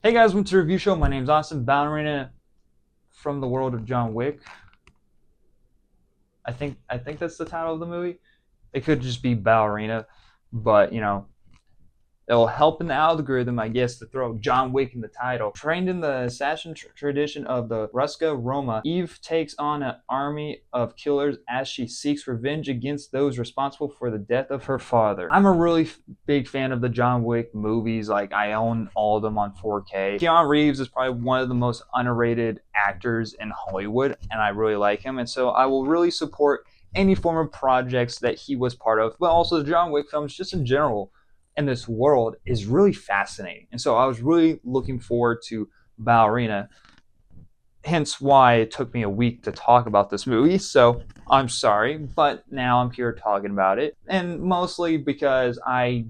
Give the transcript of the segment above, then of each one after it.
Hey guys, welcome to the review show. My name's Austin. Ballerina from the world of John Wick. I think that's the title of the movie. It could just be Ballerina, but it'll help in the algorithm, I guess, to throw John Wick in the title. Trained in the assassin tradition of the Ruska Roma, Eve takes on an army of killers as she seeks revenge against those responsible for the death of her father. I'm a really big fan of the John Wick movies. Like, I own all of them on 4K. Keanu Reeves is probably one of the most underrated actors in Hollywood, and I really like him. And so I will really support any form of projects that he was part of, but also the John Wick films just in general. And this world is really fascinating. And so I was really looking forward to Ballerina, hence why it took me a week to talk about this movie. So I'm sorry, but now I'm here talking about it. And mostly because I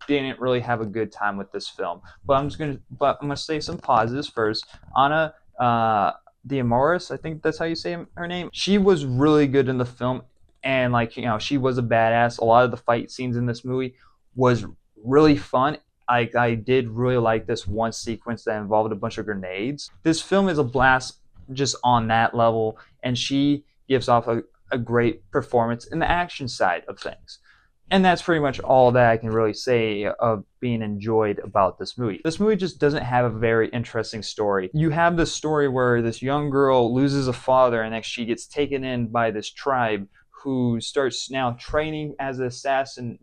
didn't really have a good time with this film. But I'm gonna say some positives first. Anna the Armas, I think that's how you say her name. She was really good in the film, and she was a badass. A lot of the fight scenes in this movie was really fun. I did really like this one sequence that involved a bunch of grenades. This film is a blast just on that level, and she gives off a great performance in the action side of things. And that's pretty much all that I can really say of being enjoyed about this movie. This movie just doesn't have a very interesting story. You have this story where this young girl loses a father, and then she gets taken in by this tribe who starts now training as an assassin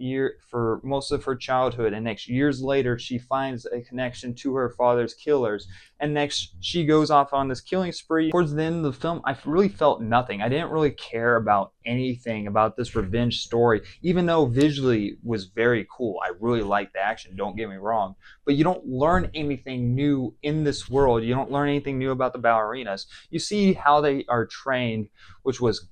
for most of her childhood, and next years later she finds a connection to her father's killers, and next she goes off on this killing spree. Towards the end of the film, I really felt nothing. I didn't really care about anything about this revenge story, even though visually it was very cool. I really liked the action, don't get me wrong, but you don't learn anything new in this world. You don't learn anything new about the ballerinas. You see how they are trained, which was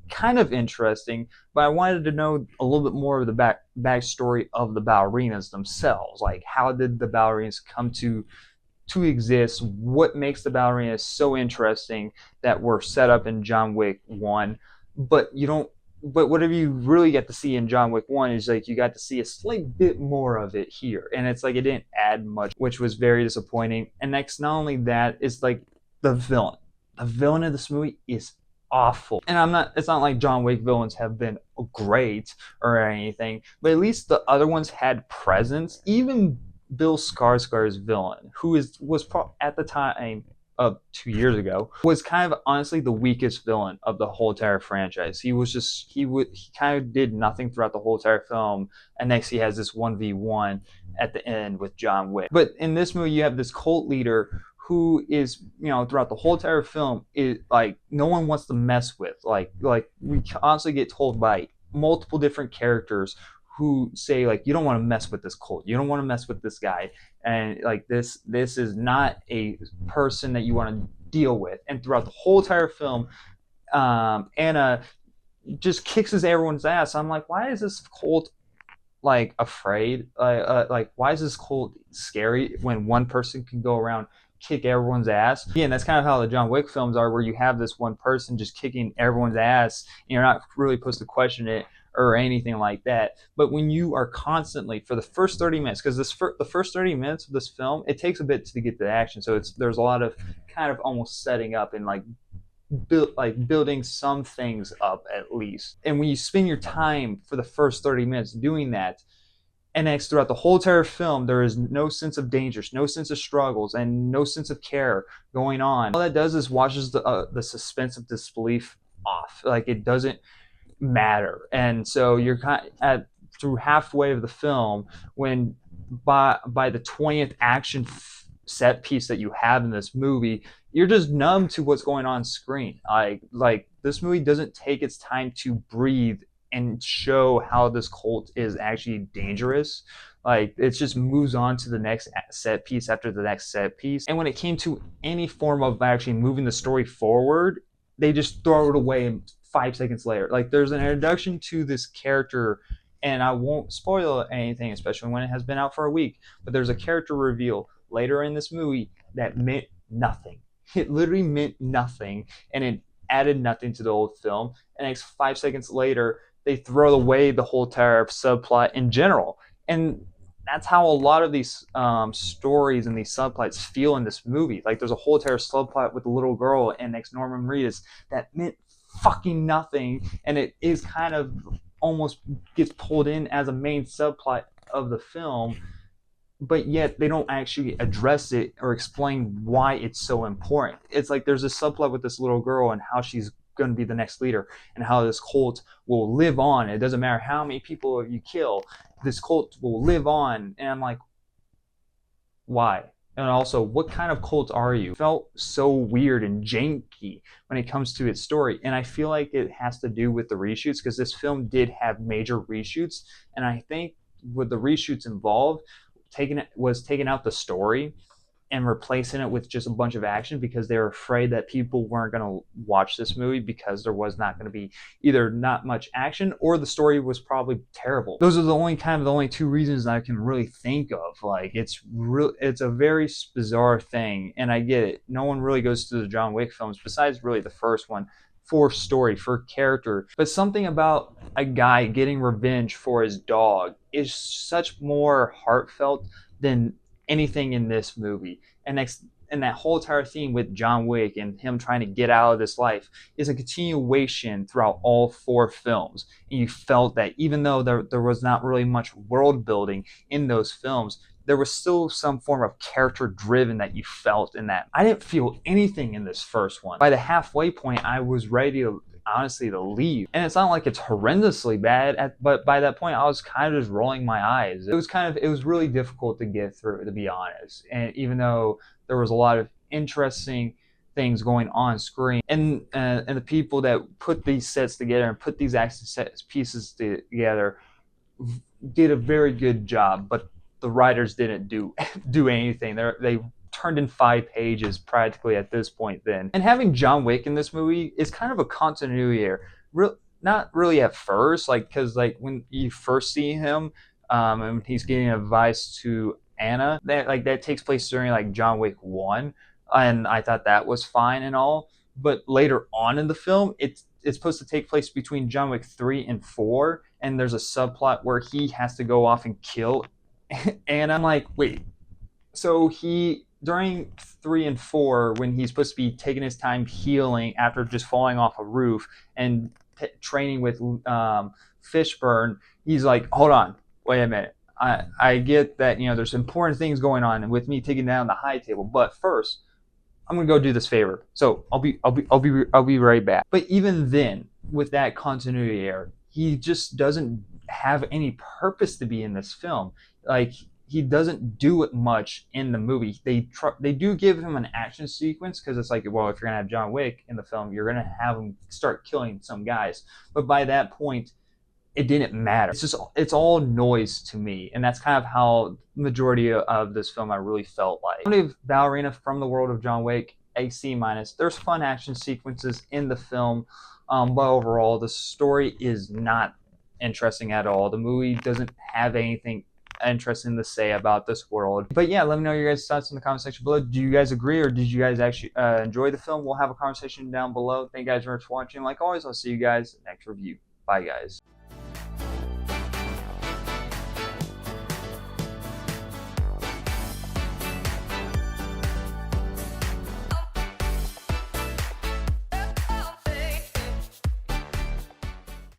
kind of interesting, but I wanted to know a little bit more of the backstory of the ballerinas themselves. Like, how did the ballerinas come to exist? What makes the ballerinas so interesting that were set up in John Wick 1, but you don't but whatever you really get to see in John Wick 1 is like you got to see a slight bit more of it here. And it's like it didn't add much, which was very disappointing. And next, not only that, is like the villain. The villain of this movie is awful. And it's not like John Wick villains have been great or anything, but at least the other ones had presence. Even Bill Skarsgård's villain, who was at the time of 2 years ago, was kind of honestly the weakest villain of the whole entire franchise. He kind of did nothing throughout the whole entire film, and next he has this 1v1 at the end with John Wick. But in this movie, you have this cult leader who is, throughout the whole entire film, is like no one wants to mess with. Like we constantly get told by multiple different characters who say, like, you don't want to mess with this cult, you don't want to mess with this guy, and like this is not a person that you want to deal with. And throughout the whole entire film, Anna just kicks everyone's ass. I'm like, why is this cult like afraid? Like, why is this cult scary when one person can go around kick everyone's ass? Yeah, and that's kind of how the John Wick films are, where you have this one person just kicking everyone's ass, and you're not really supposed to question it or anything like that. But when you are constantly, for the first 30 minutes, because the first 30 minutes of this film, it takes a bit to get to the action, so there's a lot of kind of almost setting up and building some things up at least. And when you spend your time for the first 30 minutes doing that, and next, throughout the whole entire film, there is no sense of dangers, no sense of struggles, and no sense of care going on. All that does is washes the suspense of disbelief off. Like, it doesn't matter. And so you're kind of through halfway of the film, when by the 20th action set piece that you have in this movie, you're just numb to what's going on screen. Like this movie doesn't take its time to breathe and show how this cult is actually dangerous. Like, it just moves on to the next set piece after the next set piece. And when it came to any form of actually moving the story forward, they just throw it away 5 seconds later. Like, there's an introduction to this character, and I won't spoil anything, especially when it has been out for a week, but there's a character reveal later in this movie that meant nothing. It literally meant nothing, and it added nothing to the old film. And next 5 seconds later, they throw away the whole entire subplot in general. And that's how a lot of these stories and these subplots feel in this movie. Like there's a whole entire subplot with the little girl and next Norman Reedus that meant fucking nothing, and it is kind of almost gets pulled in as a main subplot of the film, but yet they don't actually address it or explain why it's so important. It's like there's a subplot with this little girl and how she's going to be the next leader and how this cult will live on. It doesn't matter how many people you kill, this cult will live on. And I'm like, why? And also, what kind of cult are you? It felt so weird and janky when it comes to its story. And I feel like it has to do with the reshoots, because this film did have major reshoots. And I think with the reshoots involved, taking out the story and replacing it with just a bunch of action, because they were afraid that people weren't going to watch this movie because there was not going to be either not much action or the story was probably terrible. Those are the only two reasons I can really think of. Like it's a very bizarre thing, and I get it. No one really goes to the John Wick films besides really the first one for story, for character, but something about a guy getting revenge for his dog is such more heartfelt than anything in this movie. And that whole entire theme with John Wick and him trying to get out of this life is a continuation throughout all 4 films. And you felt that even though there was not really much world building in those films, there was still some form of character driven that you felt in that. I didn't feel anything in this first one. By the halfway point, I was ready to honestly to leave. And it's not like it's horrendously bad, but by that point I was kind of just rolling my eyes. It was really difficult to get through, to be honest. And even though there was a lot of interesting things going on screen, and the people that put these sets together and put these action pieces together did a very good job, but the writers didn't do anything. They turned in 5 pages practically at this point then. And having John Wick in this movie is kind of a continuity here. Not really at first, like, because like when you first see him, and he's getting advice to Anna, that takes place during like John Wick 1, and I thought that was fine and all. But later on in the film, it's supposed to take place between John Wick 3 and 4, and there's a subplot where he has to go off and kill Anna. I'm like, wait, so during 3 and 4, when he's supposed to be taking his time healing after just falling off a roof and training with Fishburne, he's like, hold on, wait a minute. I get that, there's important things going on with me taking down the high table, but first I'm gonna go do this favor. So I'll be right back. But even then, with that continuity error, he just doesn't have any purpose to be in this film. Like, he doesn't do it much in the movie. They do give him an action sequence, because it's like, well, if you're gonna have John Wick in the film, you're gonna have him start killing some guys. But by that point, it didn't matter. It's all noise to me, and that's kind of how the majority of this film I really felt like. I'm gonna give Ballerina from the world of John Wick a C-. There's fun action sequences in the film, but overall the story is not interesting at all. The movie doesn't have anything interesting to say about this world. But yeah, let me know your guys' thoughts in the comment section below. Do you guys agree, or did you guys actually enjoy the film? We'll have a conversation down below. Thank you guys very much for watching. Like always, I'll see you guys next review. Bye guys.